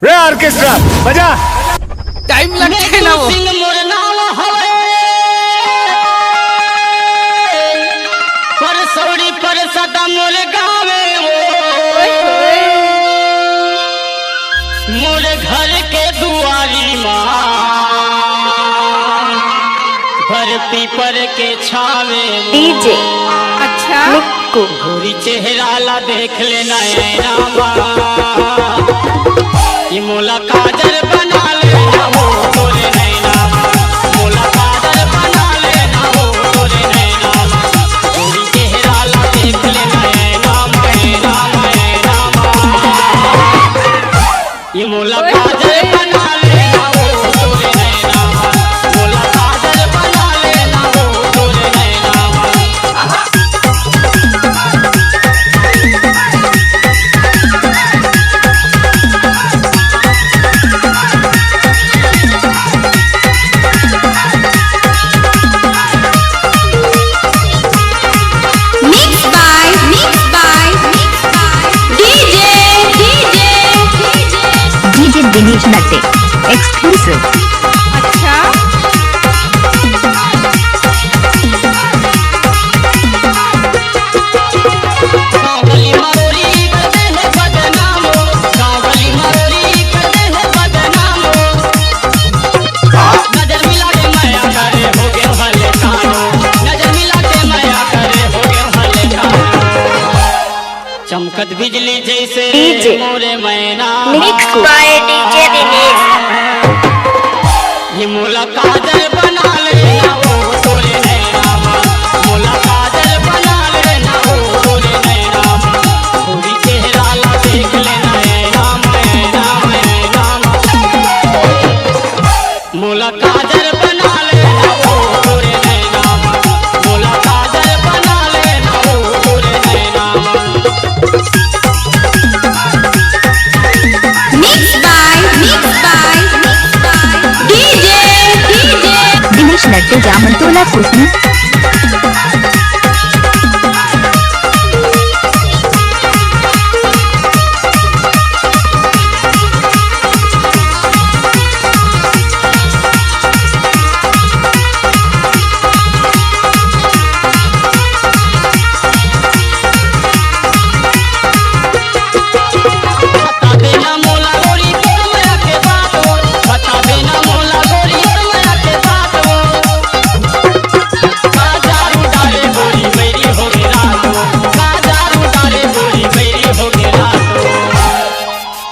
रे ऑर्केस्ट्रा बजा। टाइम लगते ना वो पर सौड़ी पर सदा मोर गावे मोर घर के दुआरी माँ घर पीपर के छावे डीजे अच्छा मिक्कू गोरी चेहरा ला देख लेना ये मोला काजर बना लेना हो तोरे नैना मोला काजर बना लेना हो तोरे नैना गोरी चेहरा ला देख लेना ये मोला काजर बना लेना हो तोरे नैना मोला काजर बना लेना हो तोरे नैना दिनेश नट्टे एक्सक्लूसिव। अच्छा चमकत बिजली जैसे डीजे मोरे मैना मिक्स बाय डीजे दिनेश। ये मोला काजल बना लेना हो तोरे नैना मोला काजल बना लेना हो तोरे नैना पूरी चेहरा ला देख लेना मोला काजल बना लेना हो तोरे नैना मोला काजल बना लेना हो तोरे नैना दिनेश नट्टे जामंतोला कुसमी।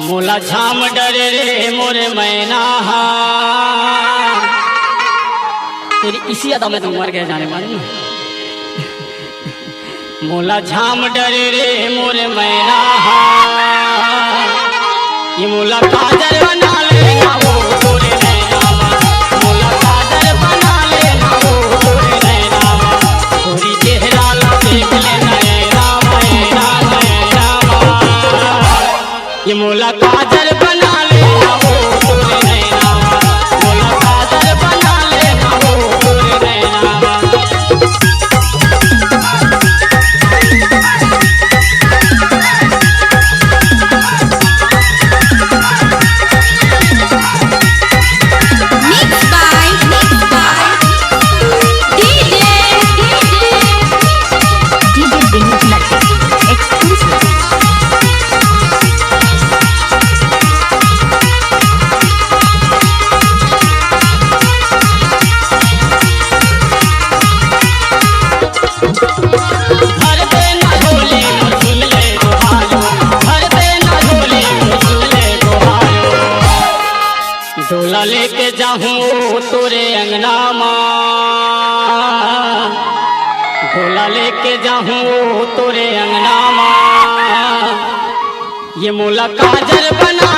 मोला झाम डरे रे मोरे मैना तेरी इसी अदा में तुम मर गए जाने वाले मोला झाम डरे रे मोरे मैना ये मोला काजल बना लेना हो तोरे नैना मोला काजल बना लेना हो तोरे नैना तोरी चेहरा ला देख लेना ये मोला काजल बना लेना हो तोरे नैना मोला काजल बना लेना हो तोरे नैना डीजे दिनेश नट्टे एक्सक्लूसिव। डोला लेके जाऊं तोरे अंगना माँ डोला लेके जाऊं तोरे अंगना माँ ये मोला काजल बना